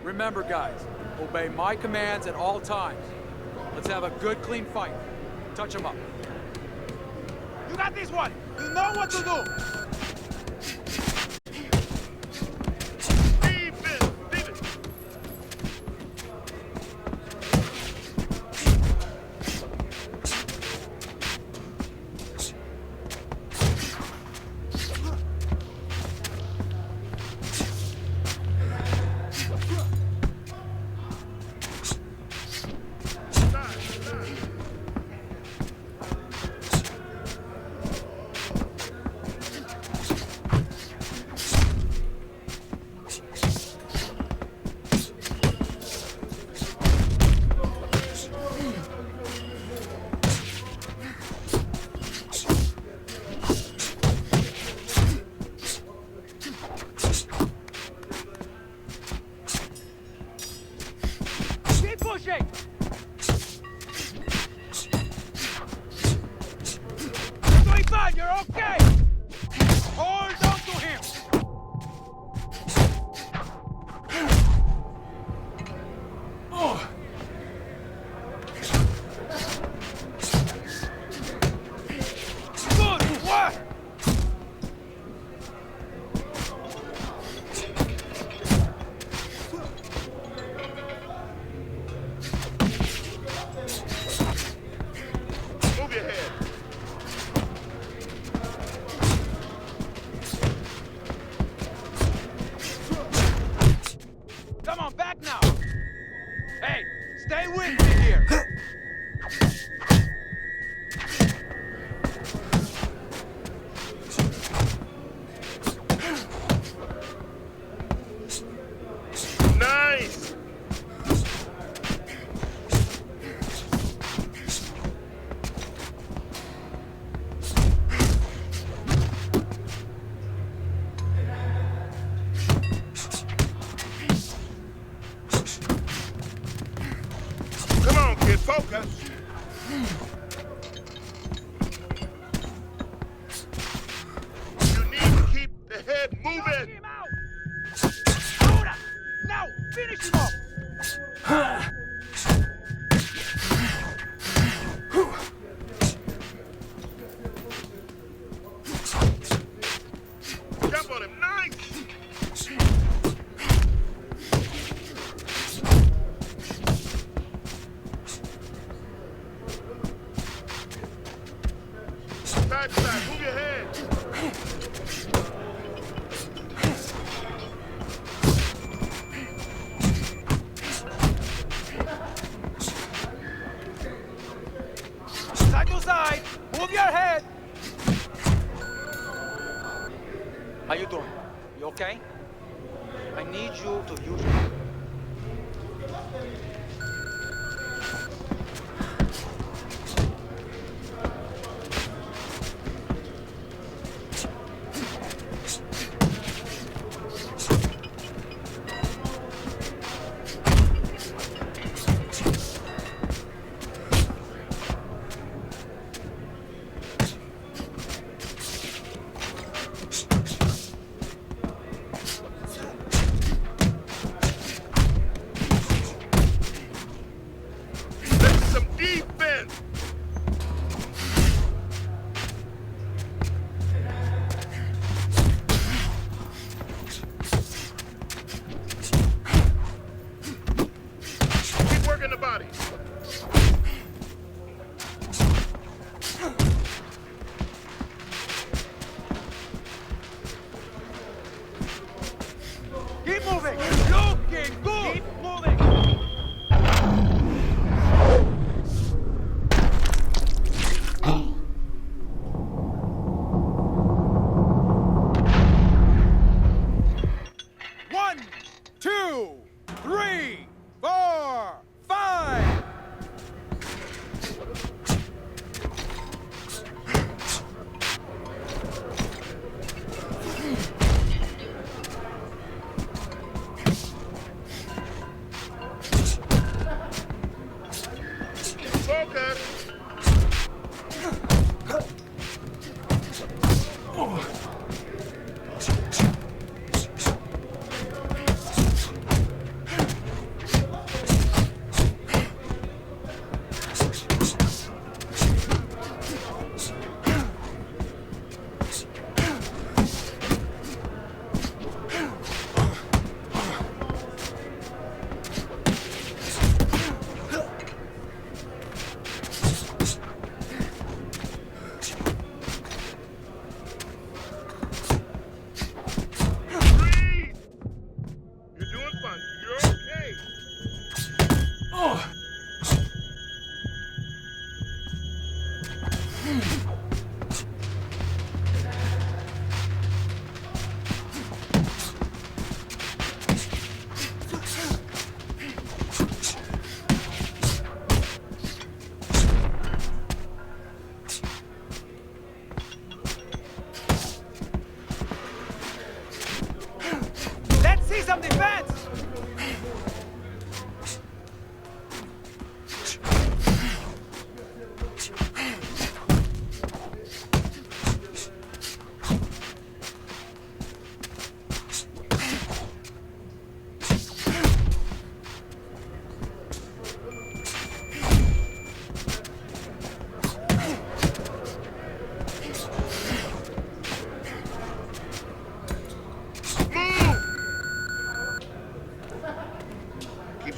Remember, guys, obey my commands at all times. Let's have a good, clean fight. Touch him up. You got this one! You know what to do! Pushing! You're doing fine, you're okay! Hold on to him! Oh. Good work! Move your head. Come on, back now! Hey, stay with me here! Nice! Come on, kid, focus. You need to keep the head Knock moving. him out! Ahora! Now! Finish him off! Jump on him, nice! Side to side, move your head. Side to side! Move your head! How you doing? You okay? I need you to use...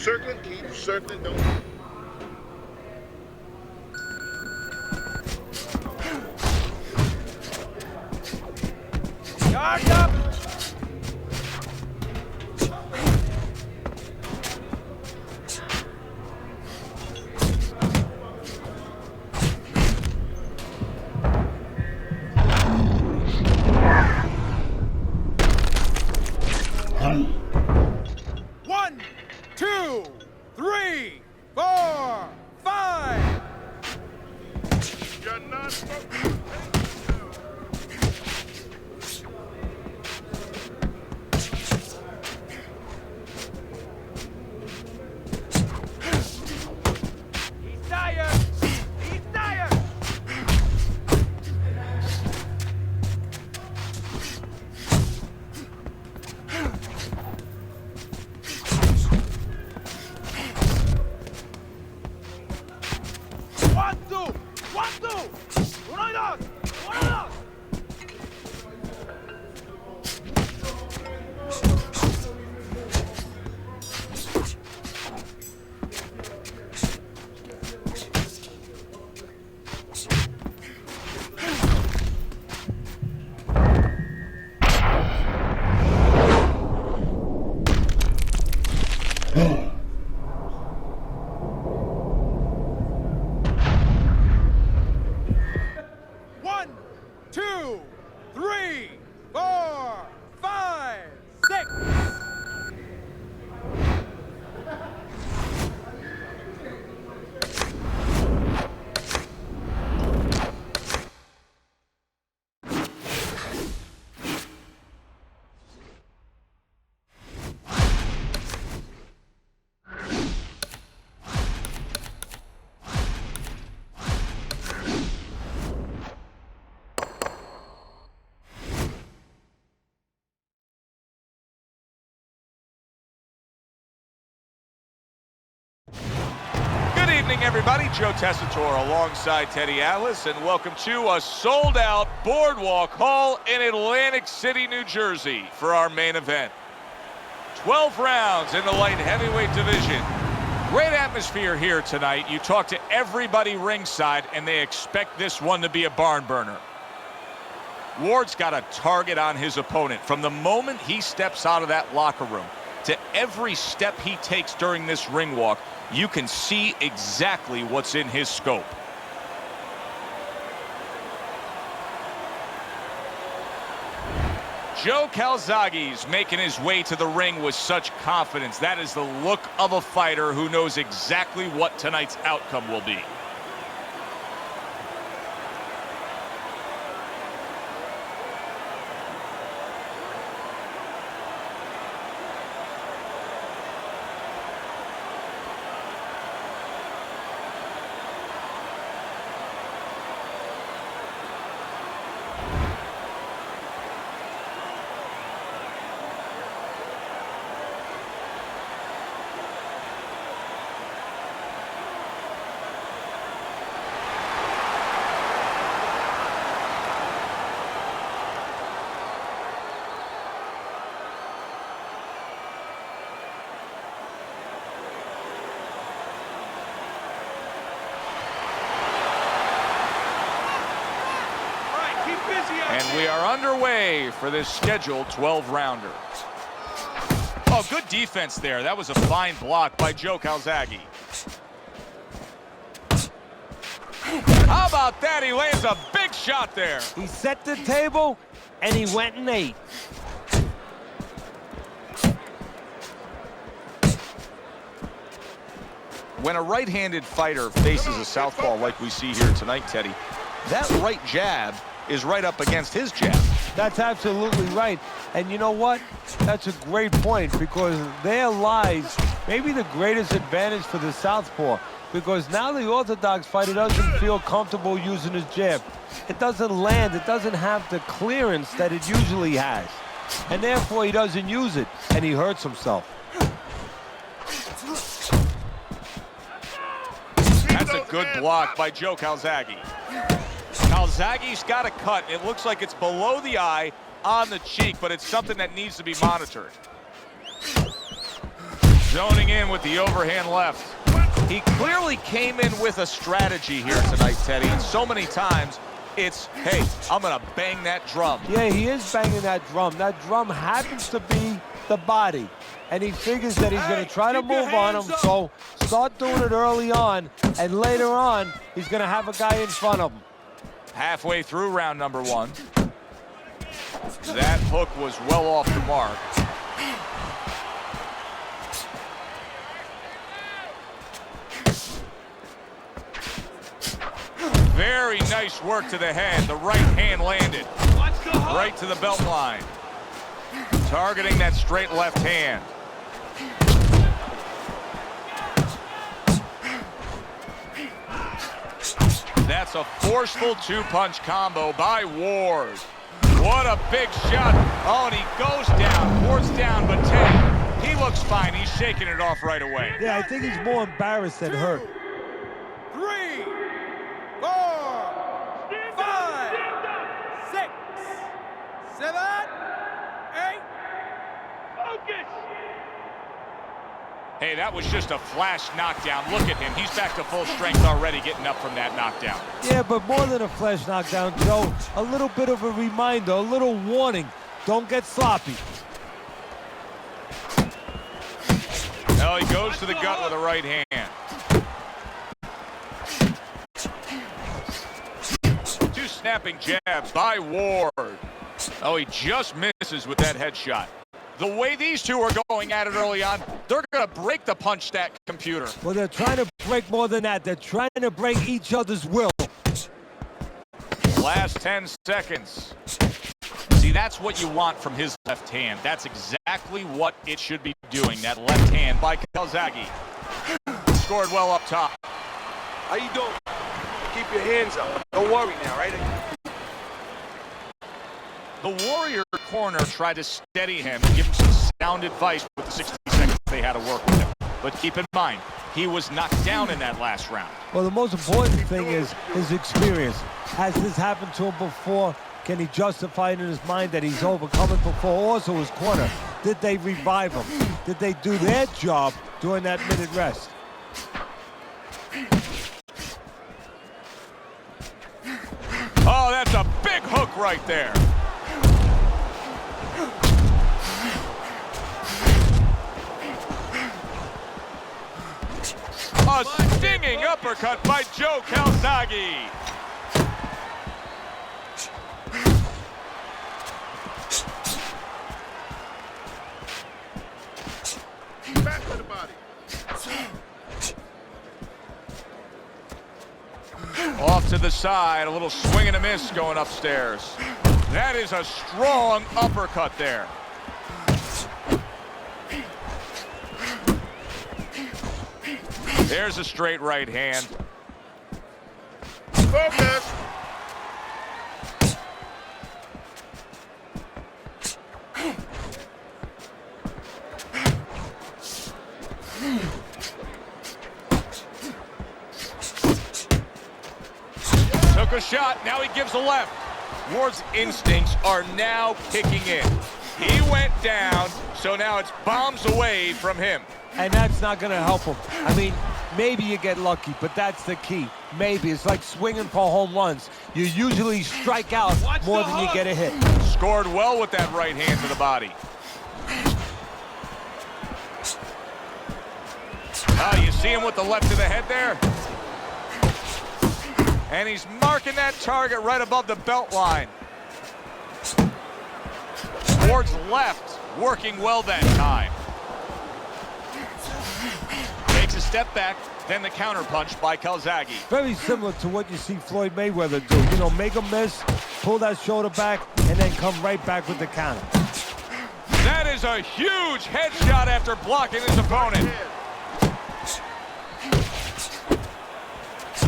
circling, keep circling, don't. Guard up! One, two, three, 4, 5. You're not supposed to. He's tired! He's tired! One, two! One, two! Uno y dos! Uno y dos! One, two, three, 4, 5, 6. Good evening, everybody. Joe Tessitore alongside Teddy Atlas, and welcome to a sold-out Boardwalk Hall in Atlantic City, New Jersey for our main event. 12 rounds in the light heavyweight division. Great atmosphere here tonight. You talk to everybody ringside, and they expect this one to be a barn burner. Ward's got a target on his opponent from the moment he steps out of that locker room to every step he takes during this ring walk. You can see exactly what's in his scope. Joe Calzaghe's making his way to the ring with such confidence. That is the look of a fighter who knows exactly what tonight's outcome will be. And we are underway for this scheduled 12-rounder. Oh, good defense there. That was a fine block by Joe Calzaghe. How about that? He lands a big shot there. He set the table, and he went and ate. When a right-handed fighter faces a southpaw like we see here tonight, Teddy, that right jab is right up against his jab. That's absolutely right. And you know what? That's a great point, because there lies maybe the greatest advantage for the southpaw, because now the orthodox fighter doesn't feel comfortable using his jab. It doesn't land. It doesn't have the clearance that it usually has. And therefore, he doesn't use it, and he hurts himself. That's a good block by Joe Calzaghe. Calzaghe's got a cut. It looks like it's below the eye on the cheek, but it's something that needs to be monitored. Zoning in with the overhand left. He clearly came in with a strategy here tonight, Teddy. And so many times, it's, hey, I'm going to bang that drum. Yeah, he is banging that drum. That drum happens to be the body. And he figures that he's going to try to move on him, so start doing it early on, and later on, he's going to have a guy in front of him. Halfway through round number 1. That hook was well off the mark. Very nice work to the head. The right hand landed. Right to the belt line. Targeting that straight left hand. That's a forceful two-punch combo by Ward. What a big shot. Oh, and he goes down. Ward's down, but Teddy, he looks fine. He's shaking it off right away. Yeah, I think he's more embarrassed than hurt. 3, 4, 5, 6, 7, 8. Focus! Hey, that was just a flash knockdown. Look at him. He's back to full strength already, getting up from that knockdown. Yeah, but more than a flash knockdown, Joe, a little bit of a reminder, a little warning. Don't get sloppy. Now he goes to the gut with a right hand. Two snapping jabs by Ward. Oh, he just misses with that headshot. The way these two are going at it early on, they're going to break the punch stack computer. Well, they're trying to break more than that. They're trying to break each other's will. Last 10 seconds. See, that's what you want from his left hand. That's exactly what it should be doing, that left hand by Calzaghe. Scored well up top. How you doing? Keep your hands up. Don't worry now, right? The Warrior corner tried to steady him and give him some sound advice with the 60 seconds they had to work with him. But keep in mind, he was knocked down in that last round. Well, the most important thing is his experience. Has this happened to him before? Can he justify it in his mind that he's overcome it before? Also his corner. Did they revive him? Did they do their job during that minute rest? Oh, that's a big hook right there. A stinging uppercut by Joe Calzaghe. Back to the body. Off to the side, a little swing and a miss going upstairs. That is a strong uppercut there. There's a straight right hand. Focus. Took a shot, now he gives a left. Ward's instincts are now kicking in. He went down, so now it's bombs away from him. And that's not going to help him. I mean, maybe you get lucky, but that's the key. Maybe. It's like swinging for home runs. You usually strike out more than you get a hit. Scored well with that right hand to the body. Oh, you see him with the left to the head there? And he's marking that target right above the belt line. Ward's left working well that time. Takes a step back, then the counter punch by Calzaghe. Very similar to what you see Floyd Mayweather do. You know, make a miss, pull that shoulder back, and then come right back with the counter. That is a huge headshot after blocking his opponent.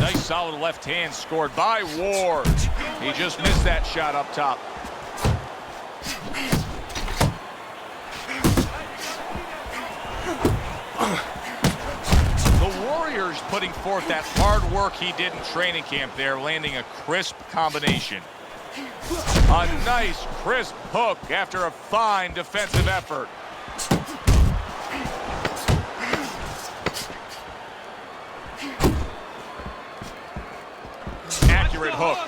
Nice solid left hand scored by Ward. He just missed that shot up top. The Warriors putting forth that hard work he did in training camp there, landing a crisp combination. A nice crisp hook after a fine defensive effort. accurate hook.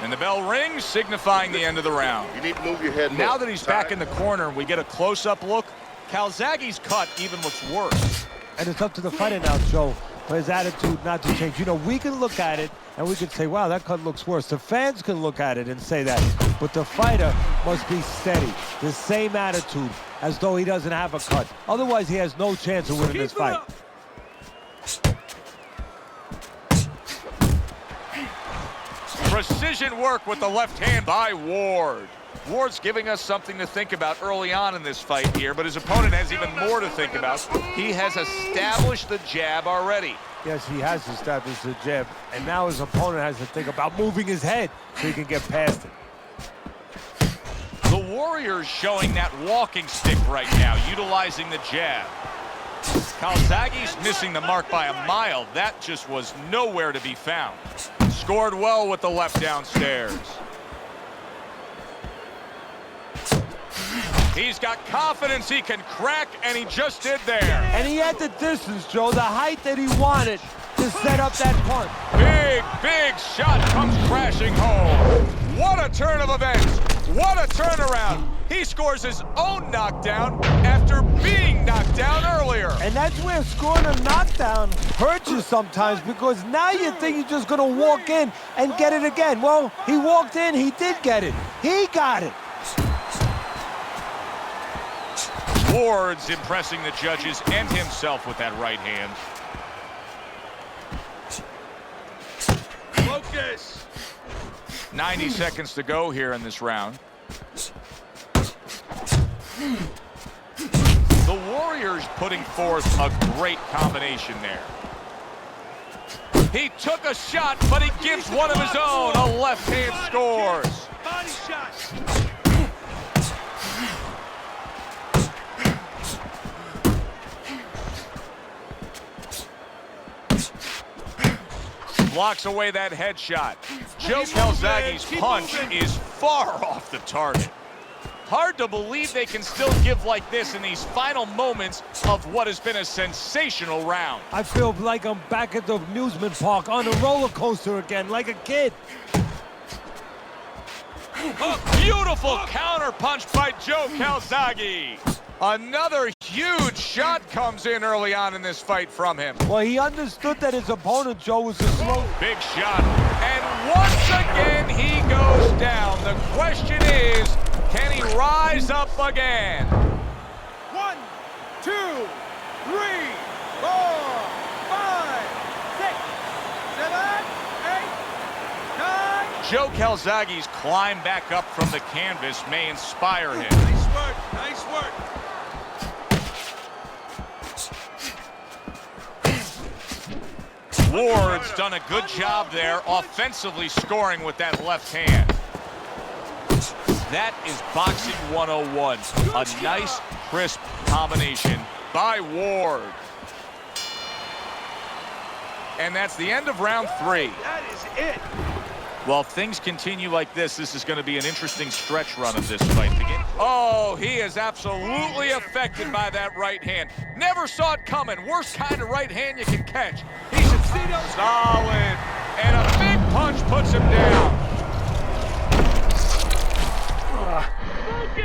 And the bell rings, signifying the end of the round. You need to move your head. Now that he's back in the corner and we get a close-up look, Calzaghe's cut even looks worse. And it's up to the fighter now, Joe, for his attitude not to change. You know, we can look at it and we can say, wow, that cut looks worse. The fans can look at it and say that. But the fighter must be steady, the same attitude, as though he doesn't have a cut. Otherwise, he has no chance of winning this fight. Precision work with the left hand by Ward. Ward's giving us something to think about early on in this fight here, but his opponent has even more to think about. He has established the jab already. Yes, he has established the jab, and now his opponent has to think about moving his head so he can get past it. The Warriors showing that walking stick right now, utilizing the jab. Calzaghe's missing the mark by a mile. That just was nowhere to be found. Scored well with the left downstairs. He's got confidence he can crack, and he just did there. And he had the distance, Joe, the height that he wanted to set up that punch. Big shot comes crashing home. What a turn of events. What a turnaround. He scores his own knockdown after being knocked down earlier. And that's where scoring a knockdown hurts you sometimes, because now you think you're just going to walk in and get it again. Well, he walked in, he did get it. He got it. Ward's impressing the judges and himself with that right hand. Focus. 90 seconds to go here in this round. The Warriors putting forth a great combination there. He took a shot, but he gives one of his own. A left hand scores. Body shot. Blocks away that headshot. Joe Calzaghe's punch is far off the target. Hard to believe they can still give like this in these final moments of what has been a sensational round. I feel like I'm back at the amusement park on a roller coaster again, like a kid. A beautiful counter punch by Joe Calzaghe. Another huge shot comes in early on in this fight from him. Well, he understood that his opponent, Joe, was a slow... Big shot. And once again, he goes down. The question is, can he rise up again? 1, 2, 3, 4, 5, 6, 7, 8, 9. Joe Calzaghe's climb back up from the canvas may inspire him. Nice work. Nice work. Ward's done a good job there, offensively scoring with that left hand. That is boxing 101. A nice, crisp combination by Ward. And that's the end of round 3. That is it. Well, if things continue like this is going to be an interesting stretch run of this fight. Oh, he is absolutely affected by that right hand. Never saw it coming. Worst kind of right hand you can catch. He should see those. Solid. And a big punch puts him down.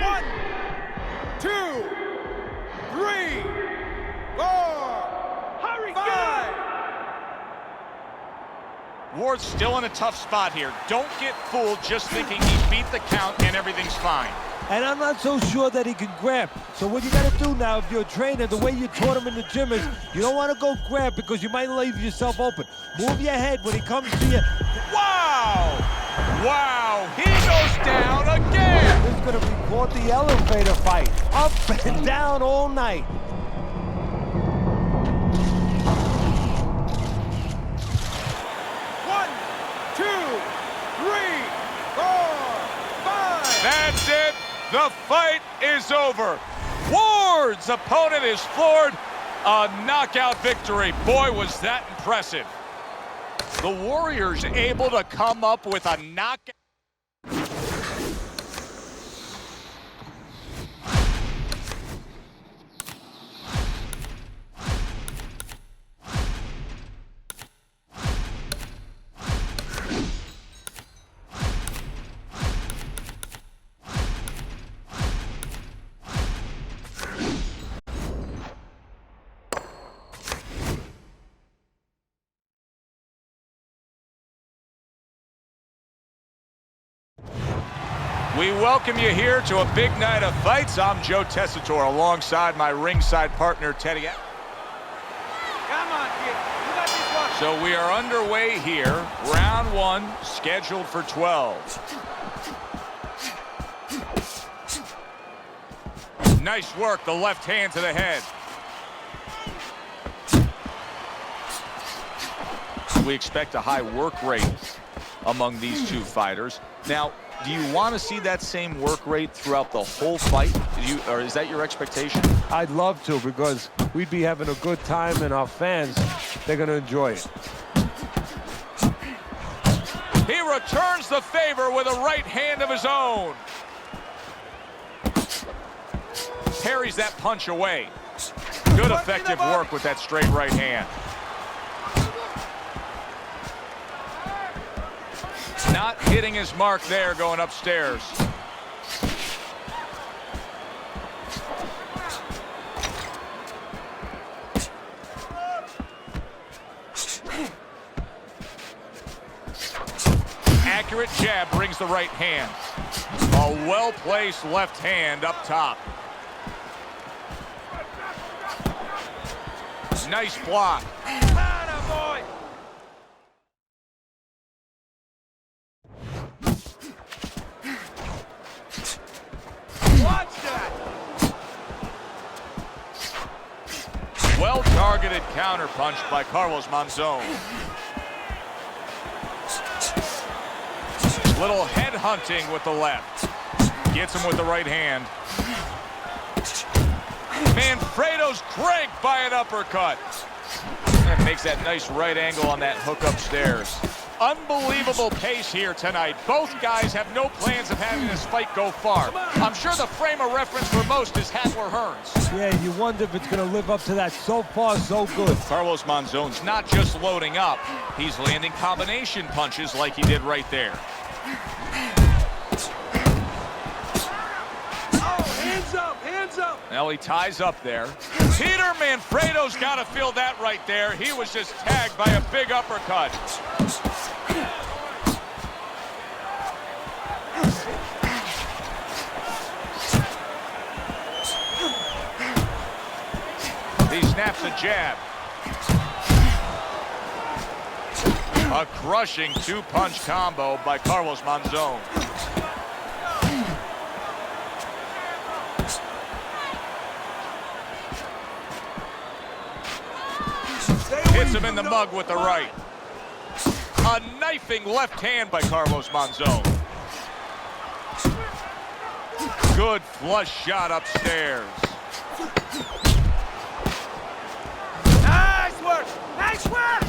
1, 2, 3, 4, hurry, 5. Ward's still in a tough spot here. Don't get fooled just thinking he beat the count and everything's fine. And I'm not so sure that he can grab. So what you got to do now, if you're a trainer, the way you taught him in the gym is you don't want to go grab because you might leave yourself open. Move your head when he comes to you. Wow! Wow! He goes down again! This is going to be called the elevator fight. Up and down all night. That's it. The fight is over. Ward's opponent is floored. A knockout victory. Boy, was that impressive. The Warriors able to come up with a knockout. We welcome you here to a big night of fights. I'm Joe Tessitore alongside my ringside partner, Teddy. Come on, kid. You got this one. So we are underway here. Round 1, scheduled for 12. Nice work, the left hand to the head. We expect a high work rate among these two fighters. Now, do you want to see that same work rate throughout the whole fight? Or is that your expectation? I'd love to, because we'd be having a good time, and our fans, they're going to enjoy it. He returns the favor with a right hand of his own. Parries that punch away. Good effective work with that straight right hand. Not hitting his mark there, going upstairs. Accurate jab brings the right hand. A well-placed left hand up top. Nice block. Atta boy. Watch that. Well-targeted counter punch by Carlos Monzon. Little head hunting with the left. Gets him with the right hand. Manfredo's cranked by an uppercut. And makes that nice right angle on that hook upstairs. Unbelievable pace here tonight. Both guys have no plans of having this fight go far. I'm sure the frame of reference for most is Hagler Hearns. Yeah, you wonder if it's going to live up to that. So far, so good. Carlos Monzon's not just loading up. He's landing combination punches like he did right there. Hands up, hands up. Now he ties up there. Peter Manfredo's got to feel that right there. He was just tagged by a big uppercut. He snaps a jab. A crushing two-punch combo by Carlos Monzon. Hits him in the mug with the right. A knifing left hand by Carlos Monzon. Good flush shot upstairs. Nice work. Nice work.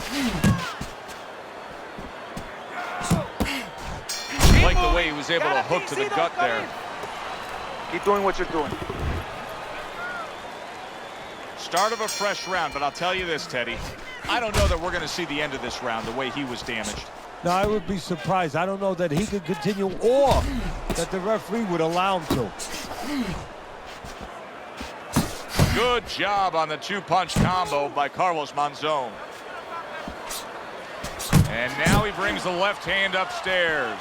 Like the way he was able to hook to the gut there. Keep doing what you're doing. Start of a fresh round, but I'll tell you this, Teddy. I don't know that we're going to see the end of this round the way he was damaged. No, I would be surprised. I don't know that he could continue or that the referee would allow him to. Good job on the two-punch combo by Carlos Monzon. And now he brings the left hand upstairs.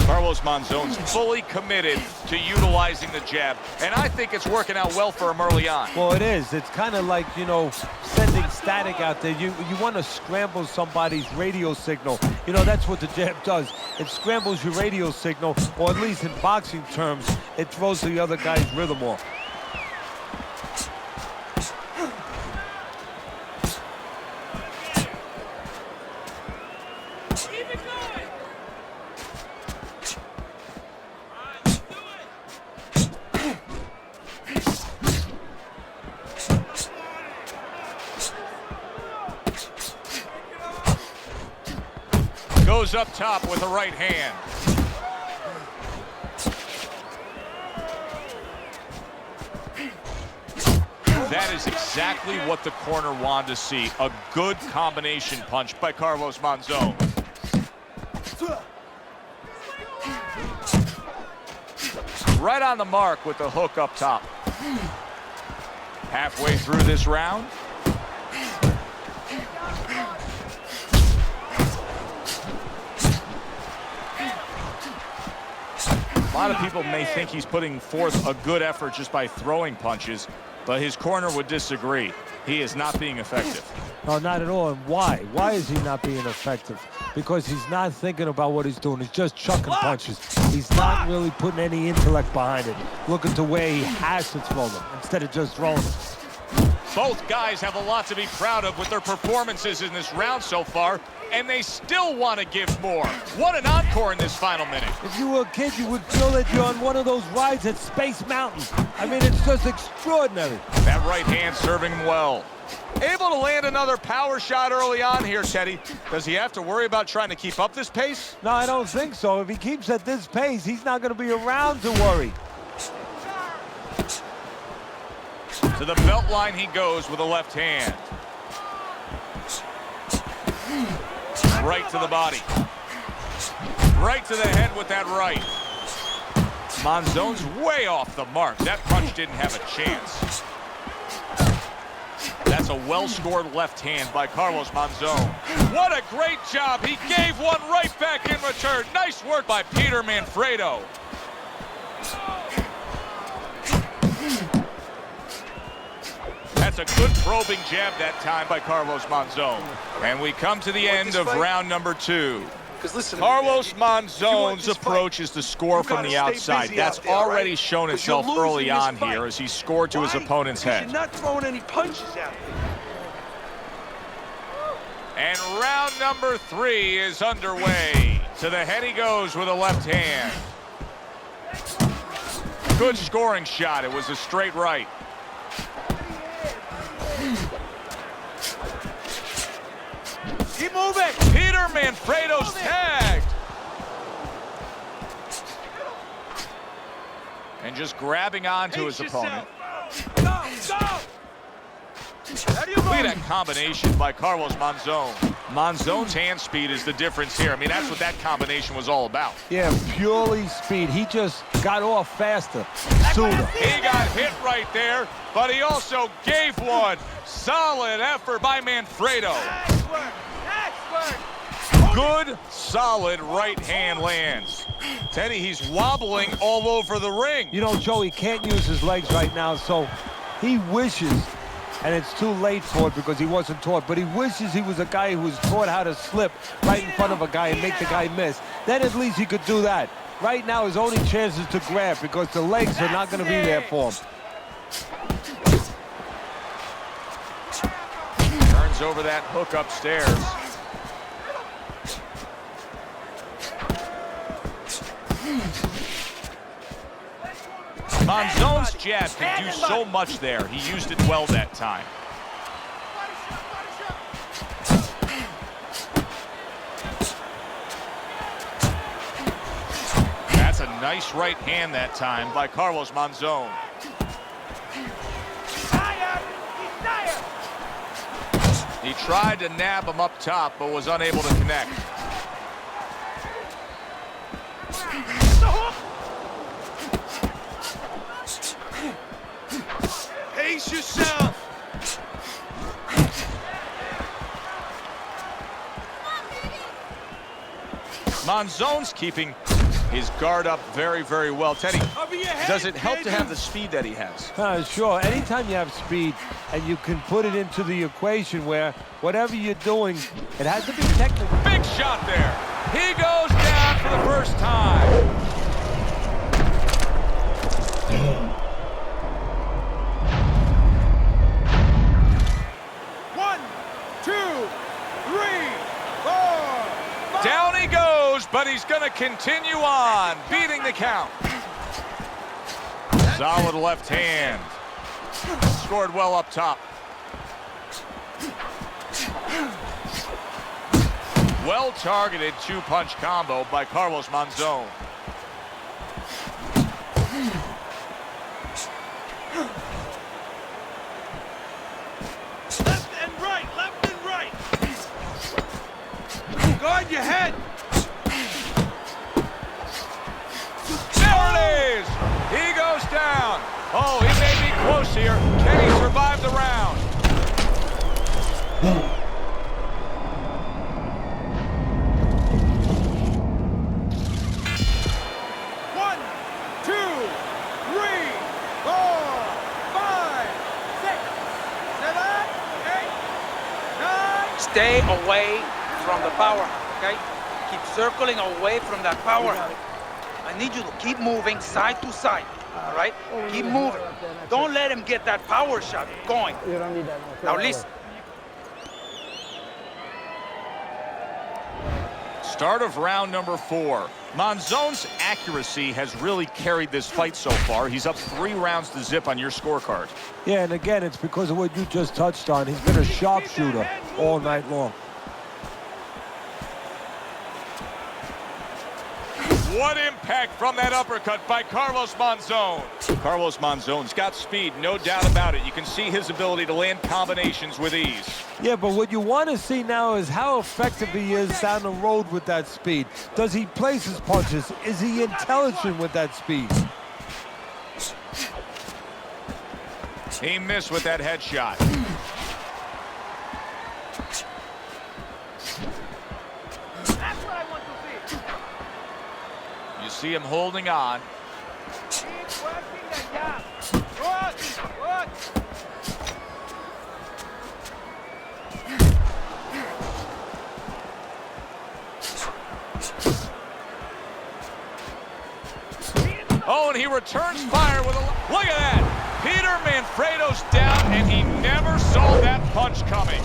Carlos Monzon's fully committed to utilizing the jab, and I think it's working out well for him early on. Well, it is. It's kind of like, you know, sending static out there. You want to scramble somebody's radio signal. You know, that's what the jab does. It scrambles your radio signal, or at least in boxing terms, it throws the other guy's rhythm off. Goes up top with the right hand. That is exactly what the corner wanted to see. A good combination punch by Carlos Monzon. Right on the mark with the hook up top. Halfway through this round. lot of people may think he's putting forth a good effort just by throwing punches, but his corner would disagree. He is not being effective. No, not at all. And why? Why is he not being effective? Because he's not thinking about what he's doing. He's just chucking punches. He's not really putting any intellect behind it, looking to where he has to throw them instead of just throwing them. Both guys have a lot to be proud of with their performances in this round so far, and they still want to give more. What an encore in this final minute. If you were a kid, you would feel that you're on one of those rides at Space Mountain. I mean, it's just extraordinary. That right hand serving him well. Able to land another power shot early on here, Teddy. Does he have to worry about trying to keep up this pace? No, I don't think so. If he keeps at this pace, he's not going to be around to worry. To the belt line he goes with a left hand. Right to the body. Right to the head with that right. Monzon's way off the mark. That punch didn't have a chance. That's a well-scored left hand by Carlos Monzon. What a great job. He gave one right back in return. Nice work by Peter Manfredo. That's a good probing jab that time by Carlos Monzon. And we come to the end of round number 2. Carlos Monzon's approach is to score from the outside. That's already shown itself early on here as he scored to his opponent's head. You're not throwing any punches out there. And round number 3 is underway. To the head he goes with a left hand. Good scoring shot. It was a straight right. Keep moving. Peter Manfredo's tagged. And just grabbing onto his opponent. Go, go. How do you Look at that combination by Carlos Monzon. Monzon's hand speed is the difference here. I mean, that's what that combination was all about. Yeah, purely speed. He just got off faster, sooner. He got hit right there, but he also gave one. Solid effort by Manfredo. Nice work. Nice work. Good, solid right hand lands. Teddy, he's wobbling all over the ring. You know, Joe, he can't use his legs right now, so he wishes, and it's too late for it because he wasn't taught, but he wishes he was a guy who was taught how to slip right in front of a guy and make the guy miss. Then at least he could do that. Right now, his only chance is to grab because the legs are not going to be there for him. Turns over that hook upstairs. Monzon's jab can do so much there. He used it well that time. That's a nice right hand that time by Carlos Monzon. He tried to nab him up top, but was unable to connect. Pace yourself. Monzon's keeping his guard up very, very well. Teddy, Cover your head, does it help to baby. have the speed that he has? Sure. Anytime you have speed and you can put it into the equation where whatever you're doing, it has to be technical. Big shot there. He goes down for the first time. One, two, three, four, five. Down he goes, but he's going to continue on, beating the count. Solid left hand. Scored well up top. Well-targeted two-punch combo by Carlos Monzon. Left and right, left and right. Guard your head. There it is! He goes down. Oh, he may be close here. Can he survive the round? One, stay away from the powerhouse, okay? Keep circling away from that powerhouse. I need you to keep moving side to side, all right? Keep moving. Don't let him get that power shot going. You don't need that. Now listen. Start of round number 4. Monzon's accuracy has really carried this fight so far. He's up 3 rounds to zip on your scorecard. Yeah, and again, it's because of what you just touched on. He's been a sharpshooter all night long. What impact from that uppercut by Carlos Monzon. Carlos Monzon's got speed, no doubt about it. You can see his ability to land combinations with ease. Yeah, but what you want to see now is how effective he is down the road with that speed. Does he place his punches? Is he intelligent with that speed? He missed with that headshot. That's what I want to see. You see him holding on. Keep working the jab. Good, good. Oh, and he returns fire with a... Look at that! Peter Manfredo's down, and he never saw that punch coming.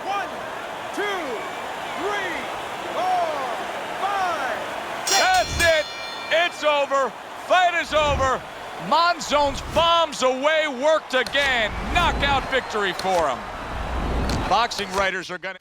One, two, three, 4, 5. That's it! It's over. Fight is over. Monzon's bombs away, worked again. Knockout victory for him. Boxing writers are going to...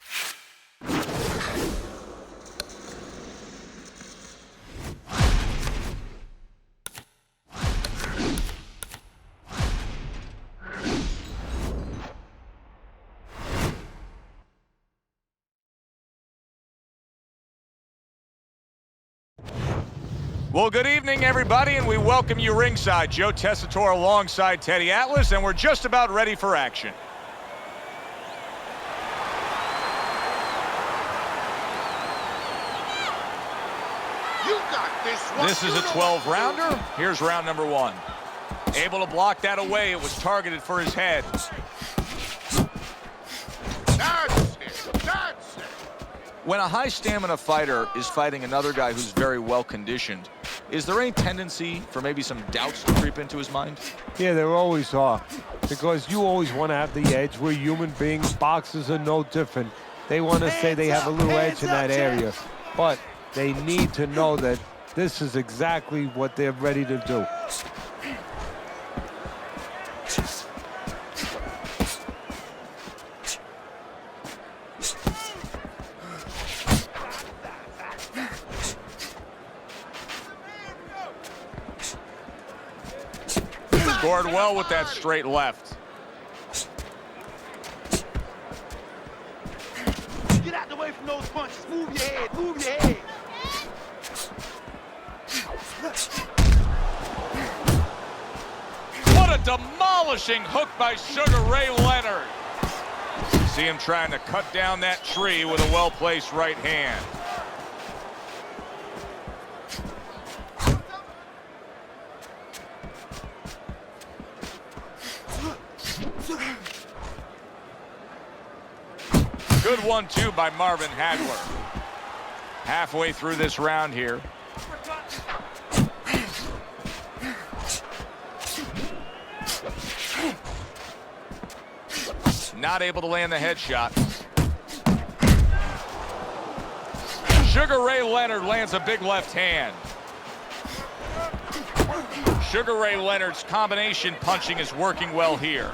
Well, good evening, everybody, and we welcome you ringside. Joe Tessitore alongside Teddy Atlas, and we're just about ready for action. You got this one. This is a 12-rounder. Here's round number 1. Able to block that away. It was targeted for his head. That's it. That's it. When a high-stamina fighter is fighting another guy who's very well-conditioned, is there any tendency for maybe some doubts to creep into his mind? Yeah, there always are. Because you always want to have the edge. We're human beings. Boxers are no different. They want to say they have a little edge in that area. But they need to know that this is exactly what they're ready to do. Scored well with that straight left. Get out the way from those punches. Move your head. Move your head. What a demolishing hook by Sugar Ray Leonard. See him trying to cut down that tree with a well-placed right hand. Good 1-2 by Marvin Hagler. Halfway through this round here. Not able to land the headshot. Sugar Ray Leonard lands a big left hand. Sugar Ray Leonard's combination punching is working well here.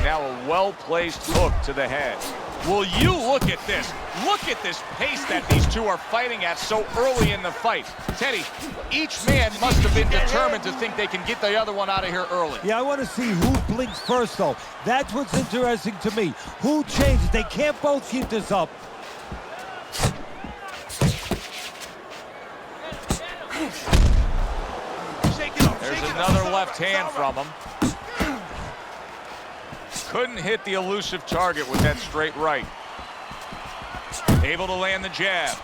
Now a well-placed hook to the head. Will you look at this? Look at this pace that these two are fighting at so early in the fight. Teddy, each man must have been determined to think they can get the other one out of here early. Yeah, I want to see who blinks first, though. That's what's interesting to me. Who changes? They can't both keep this up. There's another left hand from him. Couldn't hit the elusive target with that straight right. Able to land the jab.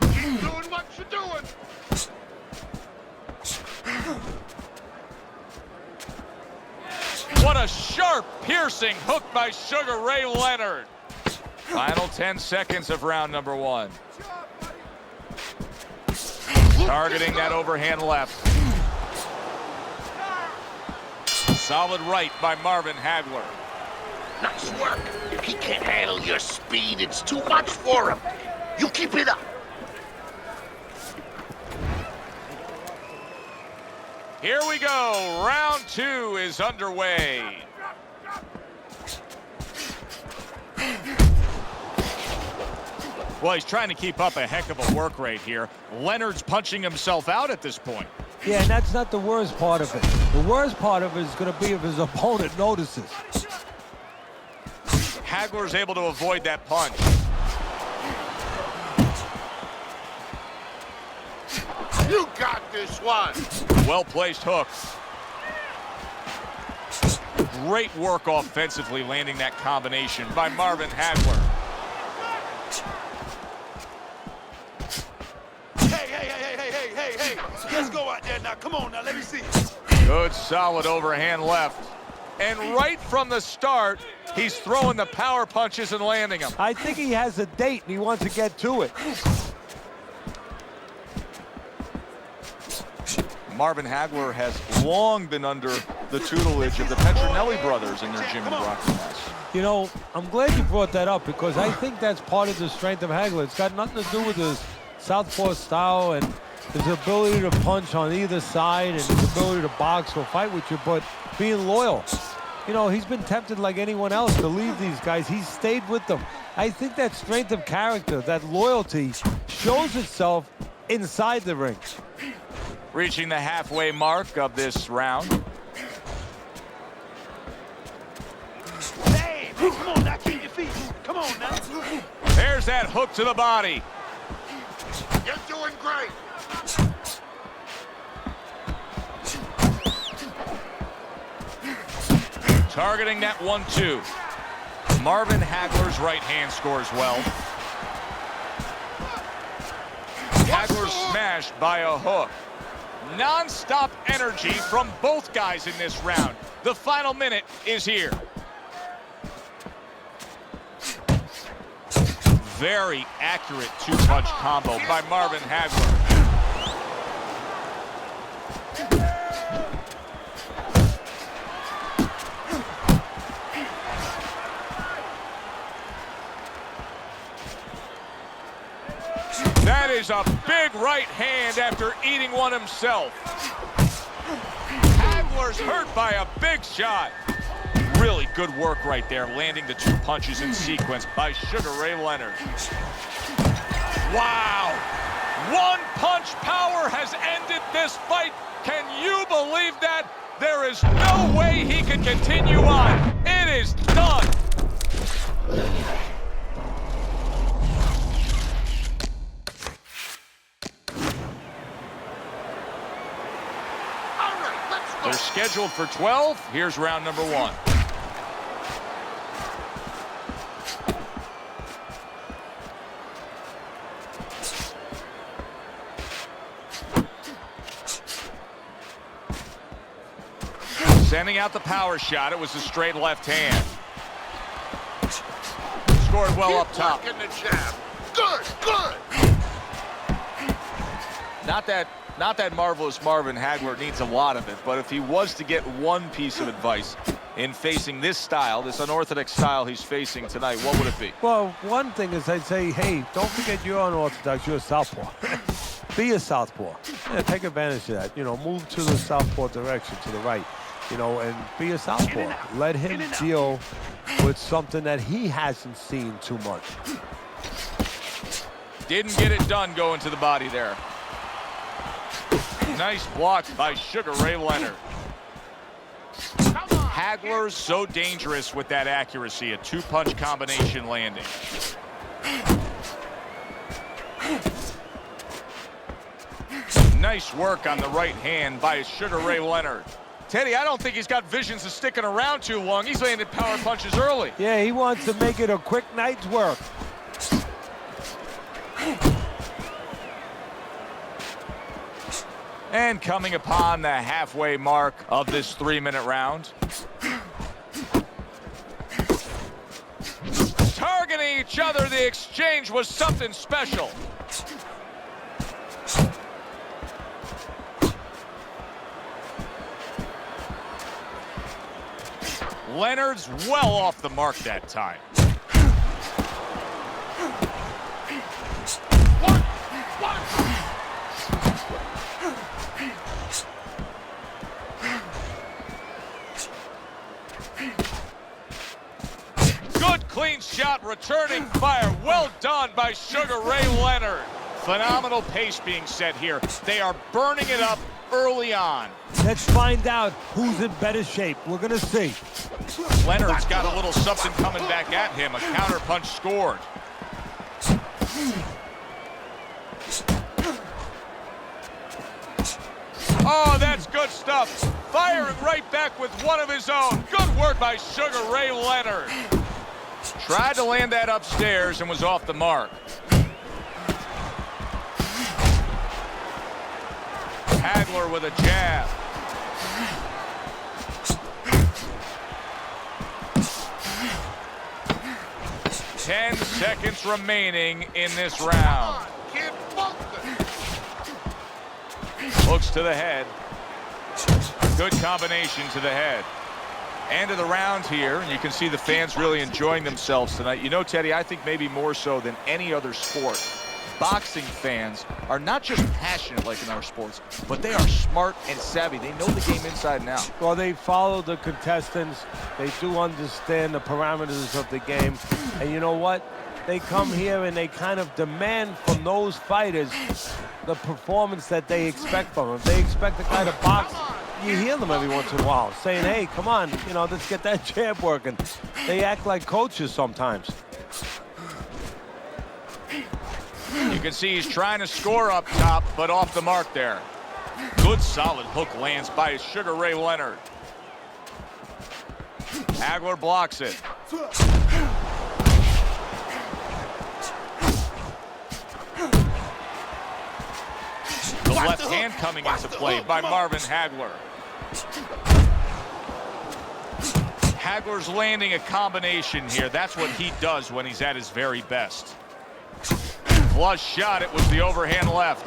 Keep doing what you're doing. What a sharp, piercing hook by Sugar Ray Leonard. Final 10 seconds of round number 1. Targeting that overhand left. Solid right by Marvin Hagler. Nice work. He can't handle your speed. It's too much for him. You keep it up. Here we go. Round 2 is underway. Well, he's trying to keep up a heck of a work rate here. Leonard's punching himself out at this point. Yeah, and that's not the worst part of it. The worst part of it is going to be if his opponent notices. Hagler's able to avoid that punch. You got this one. Well-placed hook. Great work offensively landing that combination by Marvin Hagler. Hey. Let's go out there now. Come on now. Let me see. Good solid overhand left. And right from the start, he's throwing the power punches and landing them. I think he has a date and he wants to get to it. Marvin Hagler has long been under the tutelage of the Petronelli brothers in their gym in Brocklehurst. You know, I'm glad you brought that up because I think that's part of the strength of Hagler. It's got nothing to do with his southpaw style and his ability to punch on either side and his ability to box or fight with you, but being loyal. You know, he's been tempted like anyone else to leave these guys. He's stayed with them. I think that strength of character, that loyalty, shows itself inside the ring. Reaching the halfway mark of this round. Hey, come on now. Keep your feet. Come on now. There's that hook to the body. You're doing great. Targeting that 1-2. Marvin Hagler's right hand scores well. Hagler smashed by a hook. Non-stop energy from both guys in this round. The final minute is here. Very accurate two-punch combo by Marvin Hagler. That is a big right hand after eating one himself. Hagler's hurt by a big shot. Really good work right there, landing the 2 punches in sequence by Sugar Ray Leonard. Wow! One-punch power has ended this fight. Can you believe that? There is no way he can continue on. It is done. All right, let's go. They're scheduled for 12. Here's round number 1. Sending out the power shot. It was a straight left hand. Scored well up top. Keep working the jab. Good. Not that marvelous Marvin Hagler needs a lot of it, but if he was to get one piece of advice in facing this style, this unorthodox style he's facing tonight, what would it be? Well, one thing is I'd say, hey, don't forget you're unorthodox, you're a southpaw. Be a southpaw. Yeah, take advantage of that. You know, move to the southpaw direction, to the right. You know, and be a southpaw. Let him deal with something that he hasn't seen too much. Didn't get it done going to the body there. Nice block by Sugar Ray Leonard. Hagler's so dangerous with that accuracy, a 2-punch combination landing. Nice work on the right hand by Sugar Ray Leonard. Teddy, I don't think he's got visions of sticking around too long. He's landing power punches early. Yeah, he wants to make it a quick night's work. And coming upon the halfway mark of this 3-minute round. Targeting each other, the exchange was something special. Leonard's well off the mark that time. Good clean shot, returning fire. Well done by Sugar Ray Leonard. Phenomenal pace being set here. They are burning it up early on. Let's find out who's in better shape. We're going to see. Leonard's got a little something coming back at him. A counterpunch scored. Oh, that's good stuff. Firing right back with one of his own. Good work by Sugar Ray Leonard. Tried to land that upstairs and was off the mark. Hagler with a jab. Ten seconds remaining in this round. Kid, bump it. Looks to the head. Good combination to the head. End of the round here, and you can see the fans really enjoying themselves tonight. You know, Teddy, I think maybe more so than any other sport, boxing fans are not just passionate like in our sports, but they are smart and savvy. They know the game inside and out. Well, they follow the contestants. They do understand the parameters of the game. And you know what? They come here and they kind of demand from those fighters the performance that they expect from them. If they expect the guy to box, you hear them every once in a while saying, hey, come on, you know, let's get that jab working. They act like coaches sometimes. You can see he's trying to score up top, but off the mark there. Good solid hook lands by Sugar Ray Leonard. Hagler blocks it. The left hand coming into play by Marvin Hagler. Hagler's landing a combination here. That's what he does when he's at his very best. Flush shot, it was the overhand left.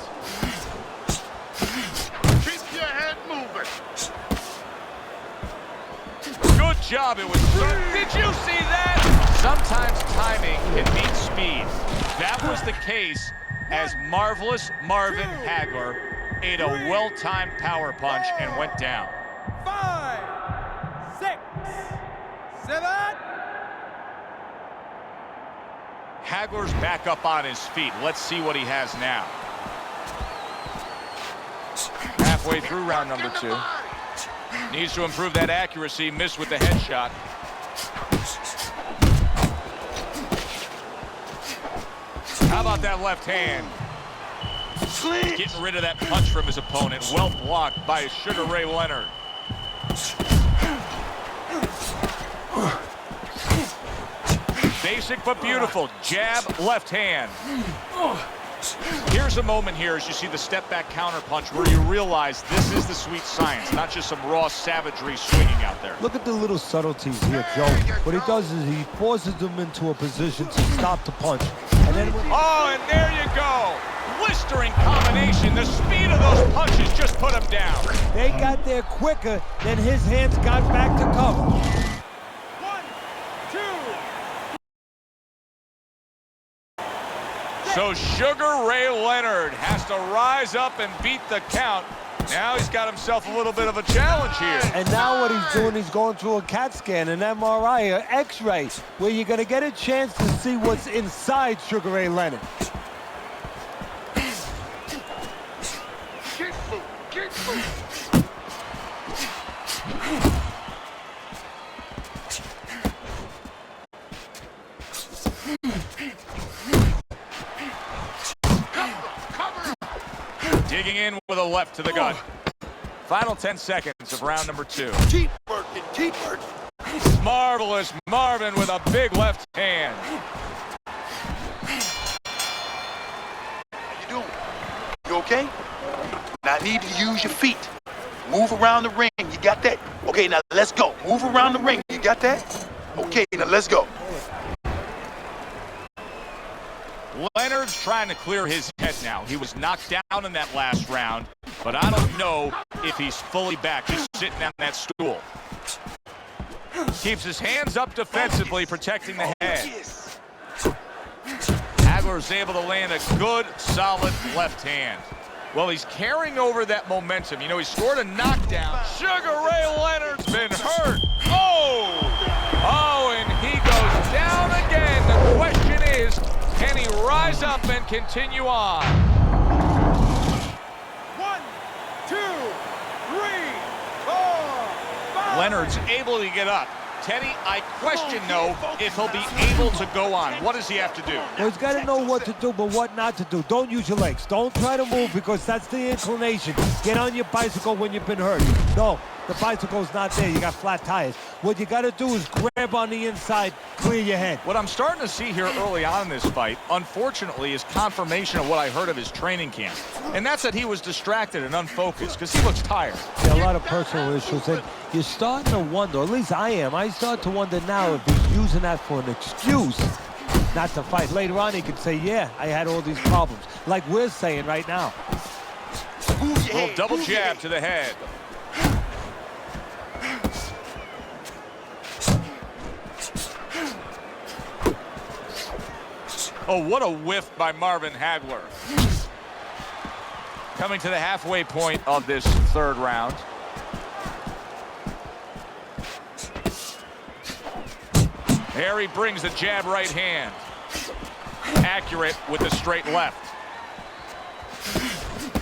Keep your head moving. Good job, it was. Did you see that? Sometimes timing can beat speed. That was the case as Marvelous Marvin Hagler ate a well-timed power punch and went down. 5, 6, 7. Hagler's back up on his feet. Let's see what he has now. Halfway through round number 2. Needs to improve that accuracy. Missed with the headshot. How about that left hand? Getting rid of that punch from his opponent. Well blocked by Sugar Ray Leonard. Basic but beautiful. Jab, left hand. Here's a moment here as you see the step back counter punch where you realize this is the sweet science, not just some raw savagery swinging out there. Look at the little subtleties here, Joe. What he does is he forces them into a position to stop the punch. And then oh, and there you go. Blistering combination. The speed of those punches just put him down. they got there quicker than his hands got back to cover. 1, 2. So Sugar Ray Leonard has to rise up and beat the count. Now he's got himself a little bit of a challenge here. And now what he's doing, he's going through a CAT scan, an MRI, an X-ray, where you're going to get a chance to see what's inside Sugar Ray Leonard. Keep moving. Keep moving. Cover. Digging in with a left to the gut. Final 10 seconds of round number 2. Keep working, keep working. Marvelous Marvin with a big left hand. How you doing? You okay? Now I need you to use your feet. Move around the ring. You got that? Okay, now let's go. Move around the ring. You got that? Okay, now let's go. Leonard's trying to clear his head now. He was knocked down in that last round, but I don't know if he's fully back. He's sitting on that stool. Keeps his hands up defensively, protecting the head. Hagler's able to land a good, solid left hand. Well, he's carrying over that momentum. You know, he scored a knockdown. Sugar Ray Leonard's been hurt. Oh! Oh, and he goes down again. The question is, can he rise up and continue on? 1, 2, 3, 4, 5. Leonard's able to get up. Teddy, I question, though, if he'll be able to go on. What does he have to do? Well, he's got to know what to do, but what not to do. Don't use your legs. Don't try to move because that's the inclination. Get on your bicycle when you've been hurt. No, the bicycle's not there. You got flat tires. What you got to do is grab on the inside, clear your head. What I'm starting to see here early on in this fight, unfortunately, is confirmation of what I heard of his training camp. And that's that he was distracted and unfocused because he looks tired. Yeah, a lot of personal issues. And you're starting to wonder, or at least I am, I start to wonder now if he's using that for an excuse not to fight. Later on, he could say, yeah, I had all these problems, like we're saying right now. Little double jab to the head. Oh, what a whiff by Marvin Hagler. Coming to the halfway point of this third round. There he brings the jab right hand. Accurate with the straight left.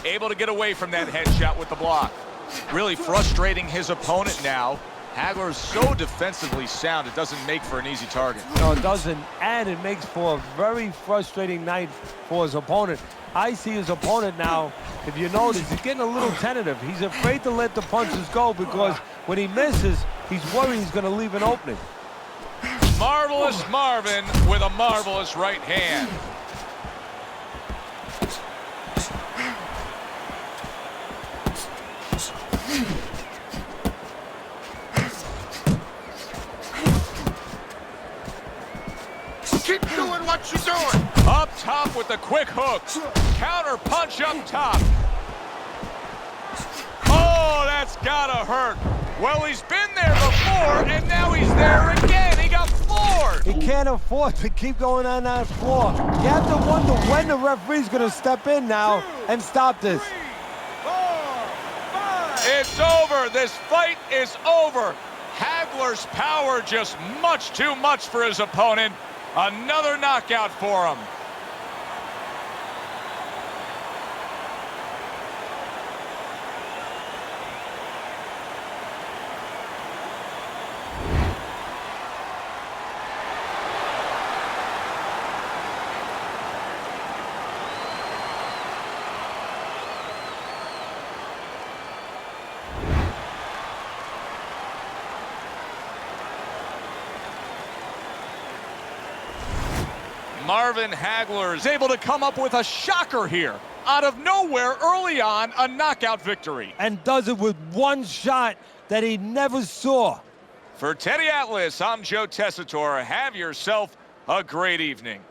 Able to get away from that headshot with the block. Really frustrating his opponent now. Hagler's so defensively sound, it doesn't make for an easy target. No, it doesn't, and it makes for a very frustrating night for his opponent. I see his opponent now, if you notice, he's getting a little tentative. He's afraid to let the punches go because when he misses, he's worried he's going to leave an opening. Marvelous Marvin with a marvelous right hand. Keep doing what you're doing. Up top with the quick hook. Counter punch up top. Oh, that's gotta hurt. Well, he's been there before, and now he's there again. He got floored. He can't afford to keep going on that floor. You have to wonder when the referee's going to step in now and stop this. 3, 4, 5. It's over. This fight is over. Hagler's power just much too much for his opponent. Another knockout for him. Marvin Hagler is able to come up with a shocker here. Out of nowhere, early on, a knockout victory. And does it with one shot that he never saw. For Teddy Atlas, I'm Joe Tessitore. Have yourself a great evening.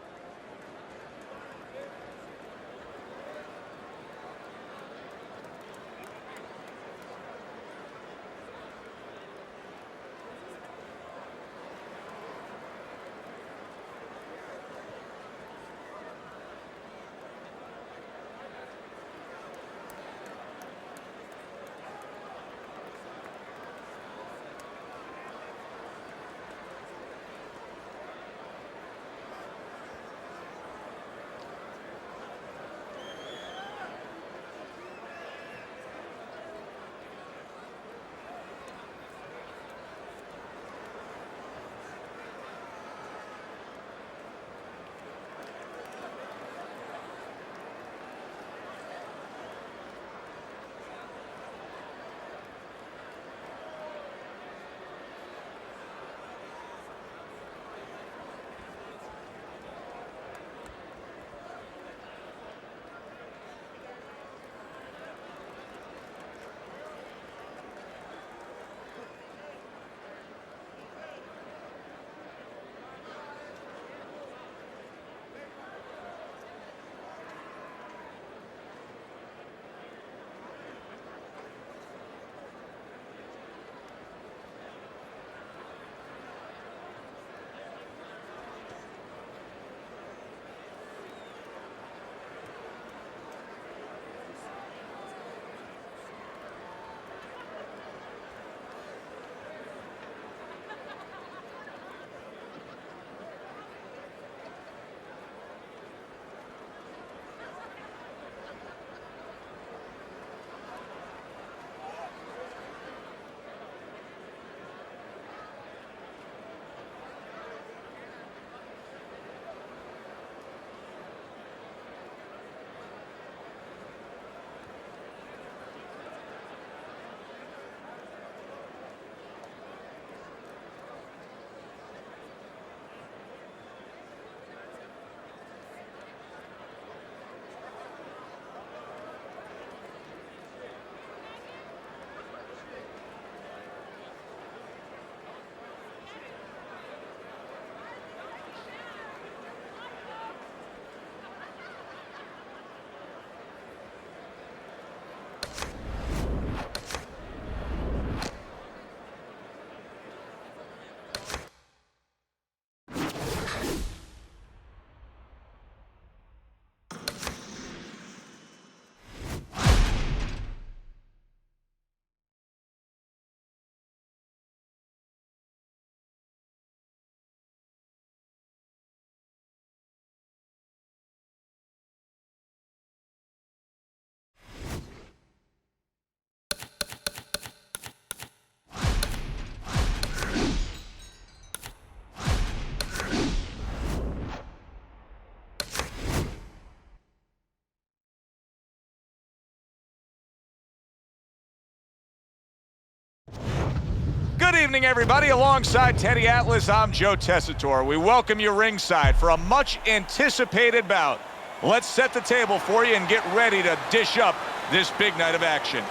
Good evening, everybody. Alongside Teddy Atlas, I'm Joe Tessitore. We welcome you ringside for a much-anticipated bout. Let's set the table for you and get ready to dish up this big night of action.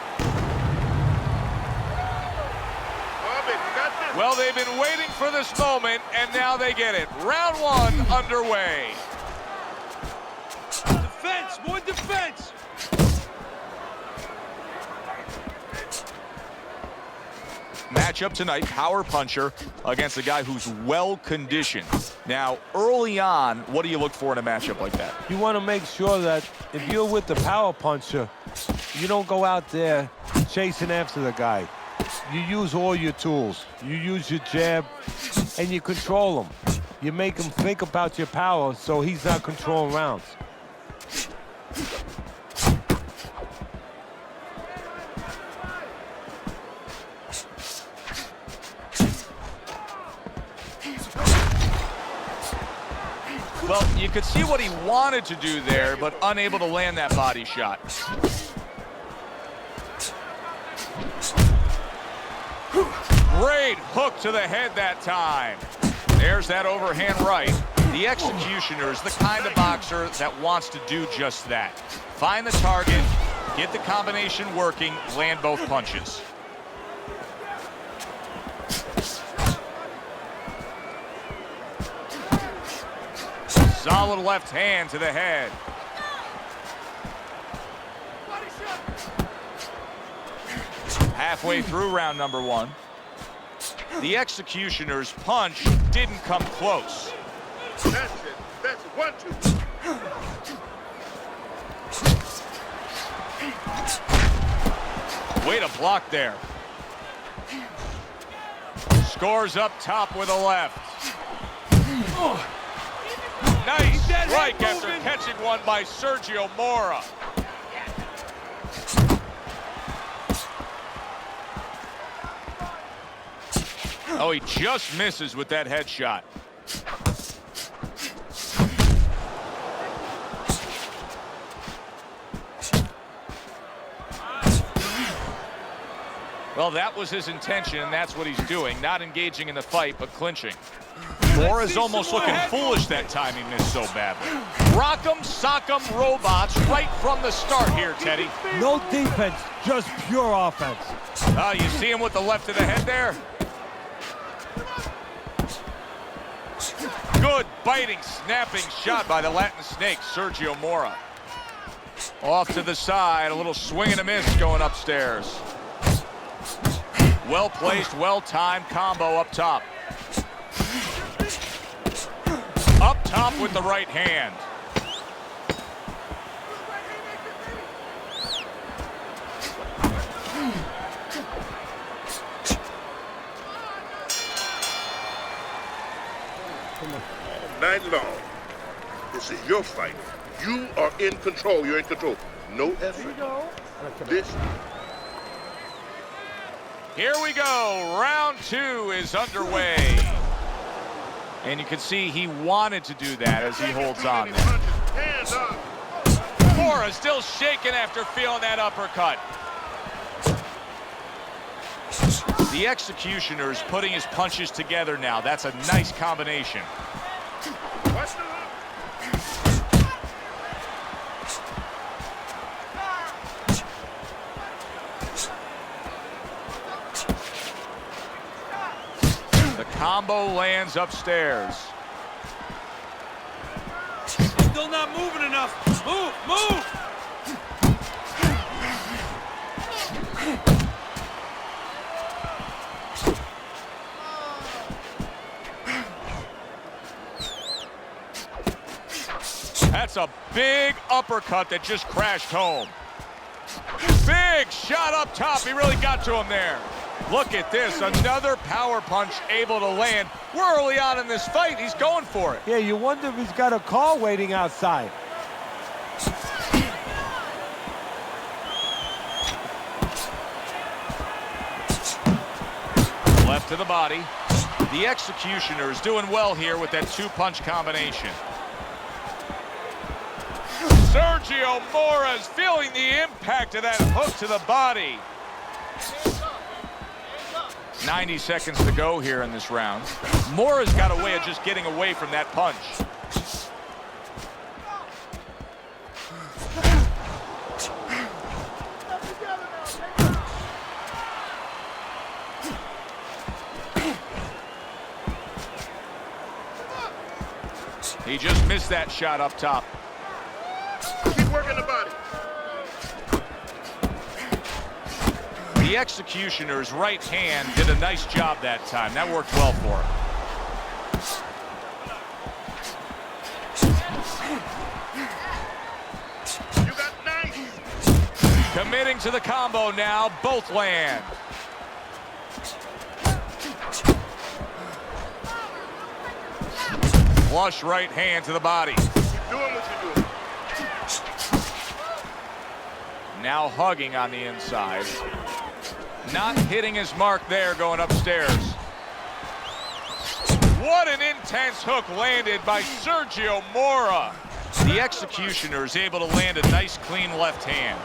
Well, they've been waiting for this moment, and now they get it. Round one underway. Defense, more defense. Matchup tonight, power puncher against a guy who's well-conditioned. Now, early on, what do you look for in a matchup like that? You want to make sure that if you're with the power puncher, you don't go out there chasing after the guy. You use all your tools. You use your jab, and you control him. You make him think about your power so he's not controlling rounds. Well, you could see what he wanted to do there, but unable to land that body shot. Great hook to the head that time. There's that overhand right. The executioner's the kind of boxer that wants to do just that. Find the target, get the combination working, land both punches. Solid left hand to the head. Halfway through round number one. The executioner's punch didn't come close. That's it. That's it. 1, 2. Way to block there. Scores up top with a left. Nice strike after catching one by Sergio Mora. Oh, he just misses with that headshot. Well, that was his intention, and that's what he's doing. Not engaging in the fight, but clinching. Mora's almost looking foolish that time he missed so badly. Rock'em, sock'em robots right from the start here, Teddy. No defense, just pure offense. Oh, you see him with the left of the head there? Good biting, snapping shot by the Latin Snake, Sergio Mora. Off to the side, a little swing and a miss going upstairs. Well-placed, well-timed combo up top. Up top with the right hand. Night long. This is your fight. You are in control. You're in control. No effort. This. Here we go. Round two is underway. And you can see he wanted to do that as he holds on there. Hands up. Mora still shaking after feeling that uppercut. The executioner's putting his punches together now. That's a nice combination. Watch the hook. The combo lands upstairs. Still not moving enough. Move, move. That's a big uppercut that just crashed home. Big shot up top. He really got to him there. Look at this. Another power punch able to land. We're early on in this fight. He's going for it. Yeah, you wonder if he's got a car waiting outside. Left to the body. The executioner is doing well here with that two-punch combination. Sergio Mora is feeling the impact of that hook to the body. 90 seconds to go here in this round. Mora's got a way of just getting away from that punch. He just missed that shot up top. Keep working the body. The executioner's right hand did a nice job that time. That worked well for him. You got nice. Committing to the combo now. Both land. Flush right hand to the body. Keep doing what you're doing. Now hugging on the inside. Not hitting his mark there going upstairs. What an intense hook landed by Sergio Mora. The executioner is able to land a nice clean left hand.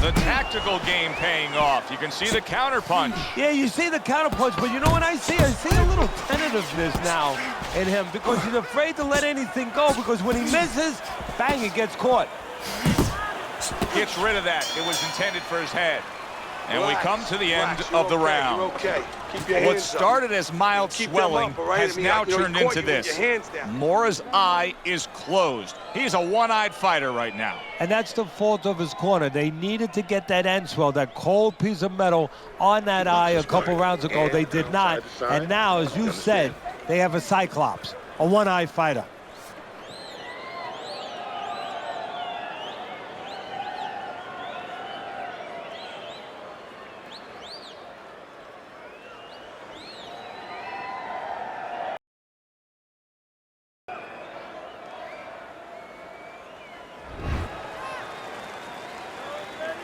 The tactical game paying off. You can see the counter punch. Yeah, you see the counter punch, but you know what I see? I see a little tentativeness now in him because he's afraid to let anything go because when he misses, bang, it gets caught. Gets rid of that. It was intended for his head. And Relax, we come to the end relax, of the you're okay, round. You're okay. Keep your What hands up. started as mild Keep them swelling up, all right? has I mean, now you know, he turned caught into you with this. your hands down. Mora's eye is closed. He's a one-eyed fighter right now. And that's the fault of his corner. They needed to get that end swell, that cold piece of metal on that eye a couple rounds ago. They did not. And now, as you said, they have a Cyclops, a one-eye fighter.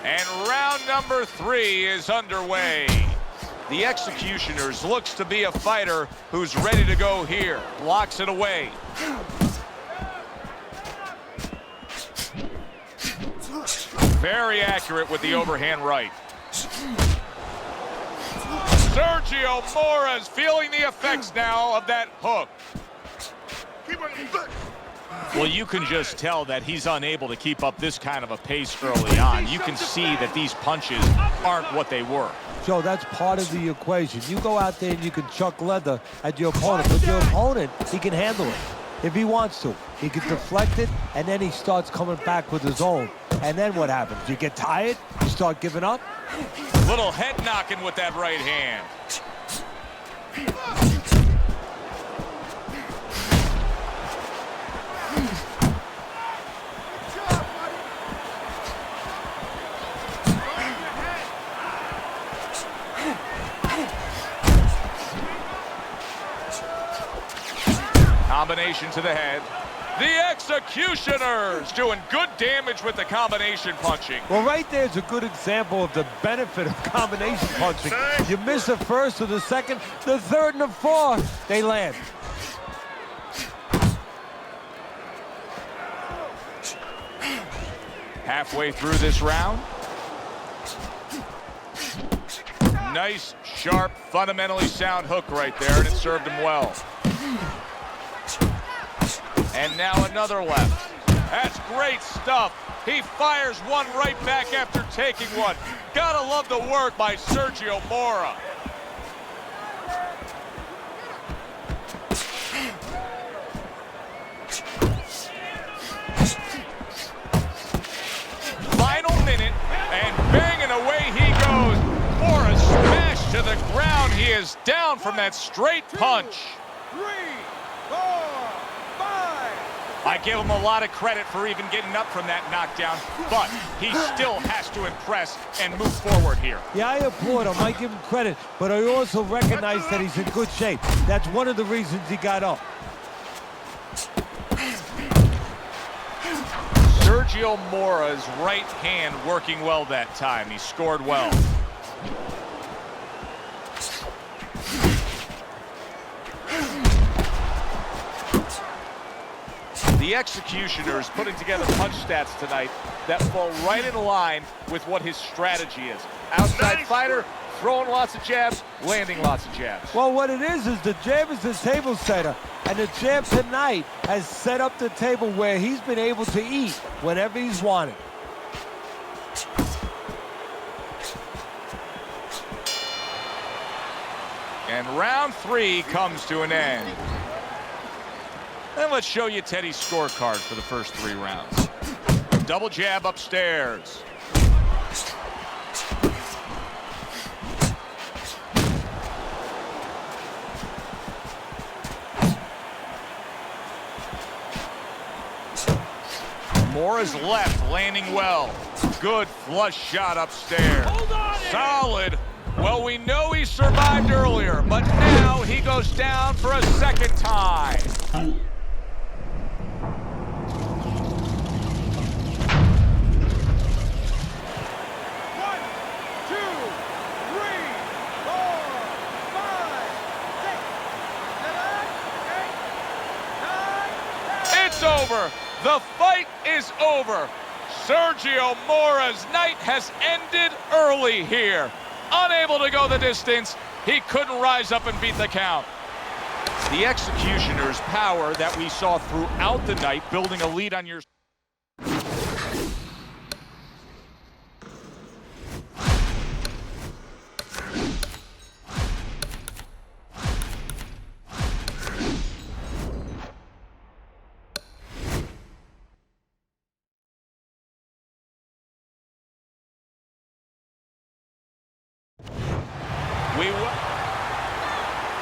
And round number 3 is underway. The Executioners looks to be a fighter who's ready to go here. Blocks it away. Very accurate with the overhand right. Sergio Mora's feeling the effects now of that hook. Keep on your foot. Well, you can just tell that he's unable to keep up this kind of a pace early on. You can see that these punches aren't what they were. Joe, that's part of the equation. You go out there and you can chuck leather at your opponent, but your opponent, he can handle it. If he wants to, he can deflect it, and then he starts coming back with his own. And then what happens? You get tired, you start giving up. Little head knocking with that right hand. Combination to the head. The Executioners doing good damage with the combination punching. Well, right there's a good example of the benefit of combination punching. You miss the first or the second, the third and the fourth, they land. Halfway through this round. Nice, sharp, fundamentally sound hook right there, and it served him well. And now another left. That's great stuff. He fires one right back after taking one. Gotta love the work by Sergio Mora. Final minute, and banging away he goes. Mora smashed to the ground. He is down from that straight punch. 3, 4, 5. I give him a lot of credit for even getting up from that knockdown, but he still has to impress and move forward here. Yeah, I applaud him. I give him credit, but I also recognize that he's in good shape. That's one of the reasons he got up. Sergio Mora's right hand working well that time. He scored well. The Executioner's putting together punch stats tonight that fall right in line with what his strategy is. Outside fighter, throwing lots of jabs, landing lots of jabs. Well, what it is the jab is the table setter. And the jab tonight has set up the table where he's been able to eat whenever he's wanted. And round 3 comes to an end. And let's show you Teddy's scorecard for the first 3 rounds. Double jab upstairs. Mora's left, landing well. Good flush shot upstairs. Solid. Well, we know he survived earlier, but now he goes down for a second time. It's over. The fight is over. Sergio Mora's night has ended early here. Unable to go the distance, he couldn't rise up and beat the count. The Executioner's power that we saw throughout the night, building a lead on your...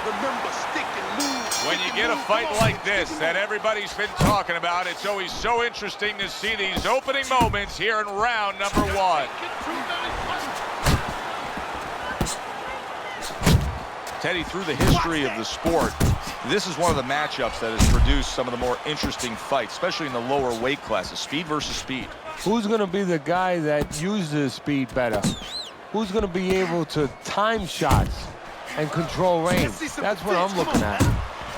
Remember, stick and move. When you get a fight like this that everybody's been talking about, it's always so interesting to see these opening moments here in round number 1. Teddy, through the history of the sport, this is one of the matchups that has produced some of the more interesting fights, especially in the lower weight classes, speed versus speed. Who's going to be the guy that uses speed better? Who's going to be able to time shots and control range? That's what I'm looking at.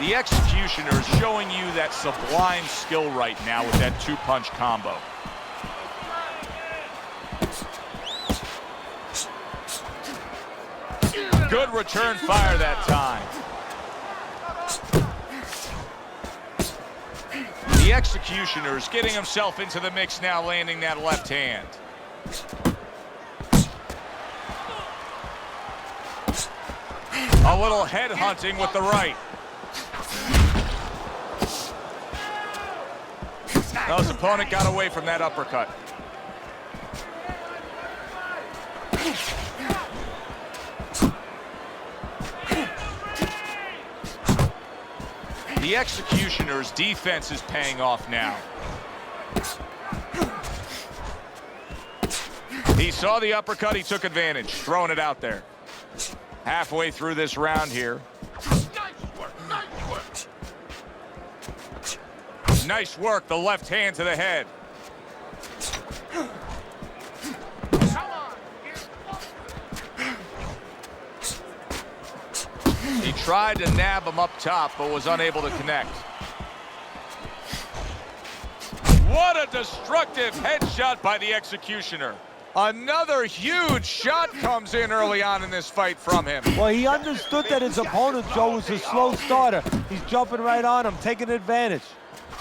The Executioner is showing you that sublime skill right now with that 2-punch combo. Good return fire that time. The Executioner is getting himself into the mix now, landing that left hand. A little head hunting with the right. Now his opponent got away from that uppercut. The Executioner's defense is paying off now. He saw the uppercut, he took advantage, throwing it out there. Halfway through this round here. Nice work, the left hand to the head. He tried to nab him up top, but was unable to connect. What a destructive headshot by the Executioner. Another huge shot comes in early on in this fight from him. Well, he understood that his opponent, Joe, was a slow starter. He's jumping right on him, taking advantage.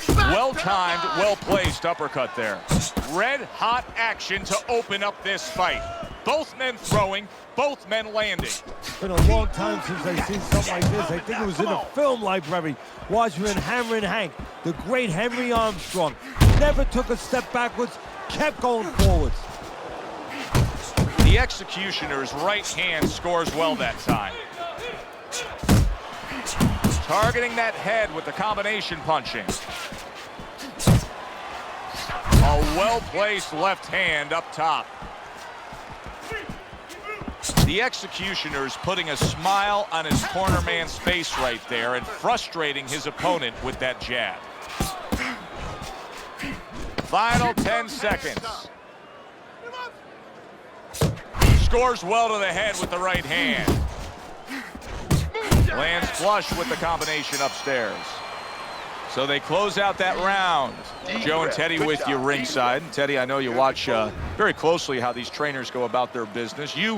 Well-timed, well-placed uppercut there. Red-hot action to open up this fight. Both men throwing, both men landing. It's been a long time since I've seen something like this. I think it was in a film library. Watching Hammerin' Hank, the great Henry Armstrong. Never took a step backwards, kept going forwards. The Executioner's right hand scores well that time. Targeting that head with the combination punching. A well-placed left hand up top. The Executioner's putting a smile on his corner man's face right there and frustrating his opponent with that jab. Final 10 seconds. Scores well to the head with the right hand. Lands flush with the combination upstairs. So they close out that round. Joe and Teddy with you ringside. And Teddy, I know you watch very closely how these trainers go about their business. You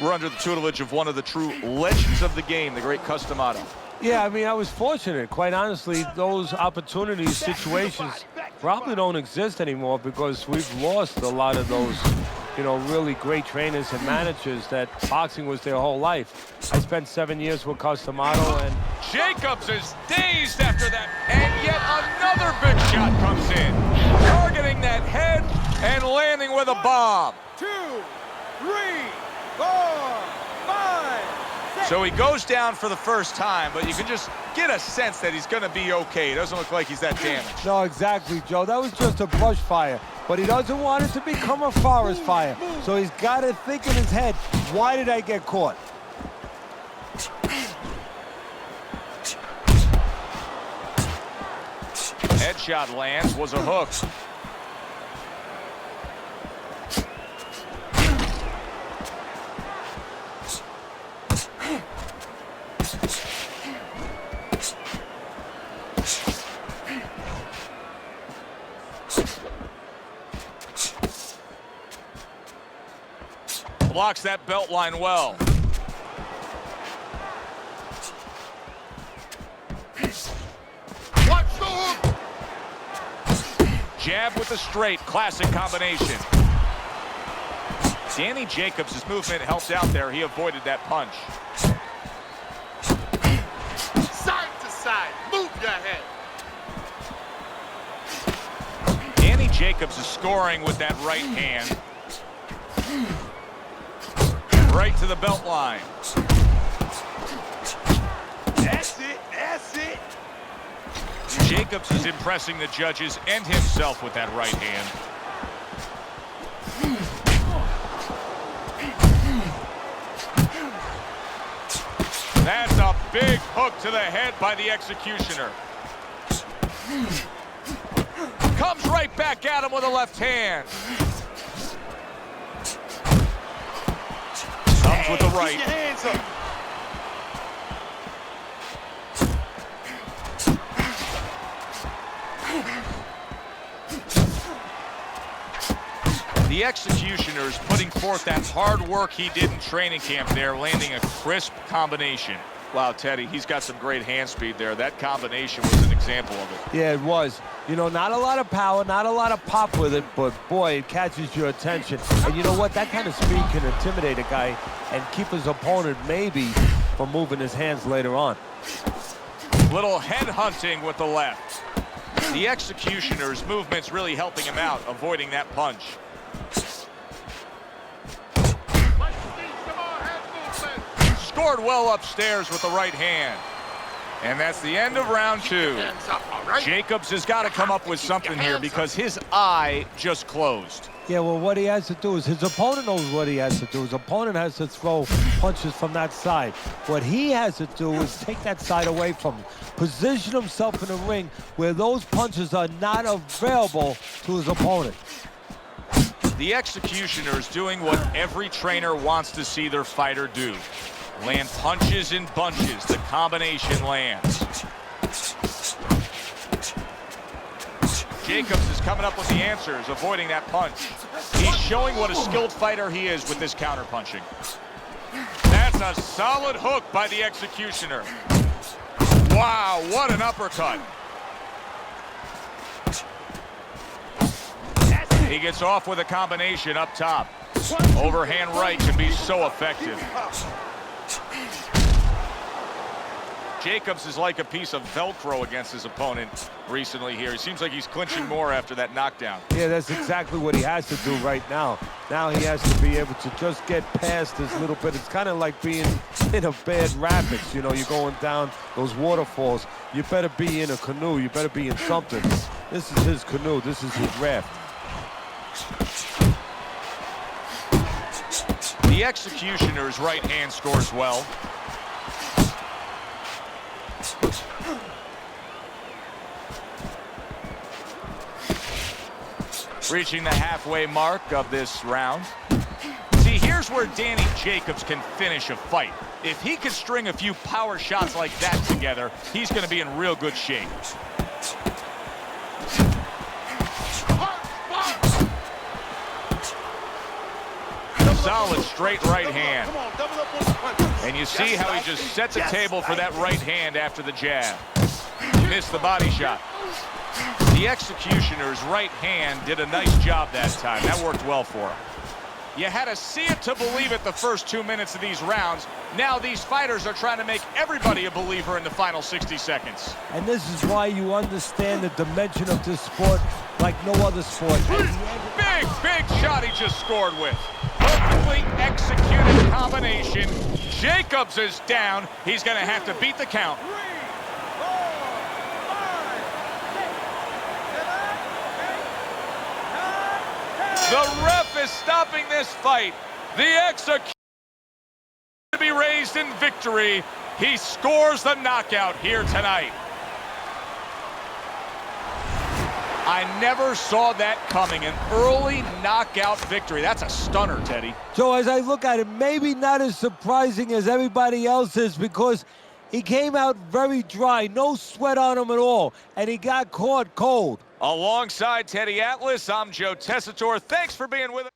were under the tutelage of one of the true legends of the game, the great Cus D'Amato. Yeah, I mean, I was fortunate. Quite honestly, those opportunities, situations probably don't exist anymore because we've lost a lot of those, you know, really great trainers and managers that boxing was their whole life. I spent 7 years with Cus D'Amato, and Jacobs is dazed after that, and yet another big shot comes in, targeting that head and landing with a bomb. 2, 3, 4, 5, 6. So he goes down for the first time, but you can just get a sense that he's going to be okay. It doesn't look like he's that damaged. no, exactly, Joe. That was just a brush fire, but he doesn't want it to become a forest fire. So he's got to think in his head, why did I get caught? Headshot lands, was a hook. Blocks that belt line well. Watch the hook. Jab with the straight, classic combination. Danny Jacobs' movement helped out there. He avoided that punch. Side to side. Move your head. Danny Jacobs is scoring with that right hand. Right to the belt line. That's it. That's it. Jacobs is impressing the judges and himself with that right hand. That's a big hook to the head by the executioner. Comes right back at him with a left hand. Comes with the right. Keep your hands up. The executioner is putting forth that hard work he did in training camp there, landing a crisp combination. Wow, Teddy, he's got some great hand speed there. That combination was an example of it. Yeah, it was. You know, not a lot of power, not a lot of pop with it, but boy, it catches your attention. And you know what? That kind of speed can intimidate a guy and keep his opponent maybe from moving his hands later on. Little head hunting with the left. The executioner's movement's really helping him out, avoiding that punch. Scored well upstairs with the right hand. And that's the end of round 2. Hands up, all right? Jacobs has got to come up with something here because his eye just closed. Yeah, well, what he has to do is his opponent knows what he has to do. His opponent has to throw punches from that side. What he has to do is take that side away from him, position himself in the ring where those punches are not available to his opponent. The executioner is doing what every trainer wants to see their fighter do. Land punches in bunches. The combination lands. Jacobs is coming up with the answers, avoiding that punch. He's showing what a skilled fighter he is with this counterpunching. That's a solid hook by the executioner. Wow, what an uppercut. He gets off with a combination up top. Overhand right can be so effective. Jacobs is like a piece of Velcro against his opponent recently here. He seems like he's clinching more after that knockdown. Yeah, that's exactly what he has to do right now. Now he has to be able to just get past this little bit. It's kind of like being in a bad rapids. You know, you're going down those waterfalls. You better be in a canoe. You better be in something. This is his canoe. This is his raft. The executioner's right hand scores well. Reaching the halfway mark of this round. See, here's where Danny Jacobs can finish a fight. If he can string a few power shots like that together, he's going to be in real good shape. solid straight right hand. And you see how he just set the table for that right hand after the jab. Missed the body shot. The executioner's right hand did a nice job that time. That worked well for him. You had to see it to believe it the first 2 minutes of these rounds. Now these fighters are trying to make everybody a believer in the final 60 seconds. And this is why you understand the dimension of this sport like no other sport. Big shot he just scored with. Perfectly executed combination. Jacobs is down. He's going to have to beat the count. The ref is stopping this fight. The execution to be raised in victory. He scores the knockout here tonight. I never saw that coming. An early knockout victory. That's a stunner, Teddy. So as I look at it, maybe not as surprising as everybody else is, because he came out very dry, no sweat on him at all, and he got caught cold. Alongside Teddy Atlas, I'm Joe Tessitore. Thanks for being with us.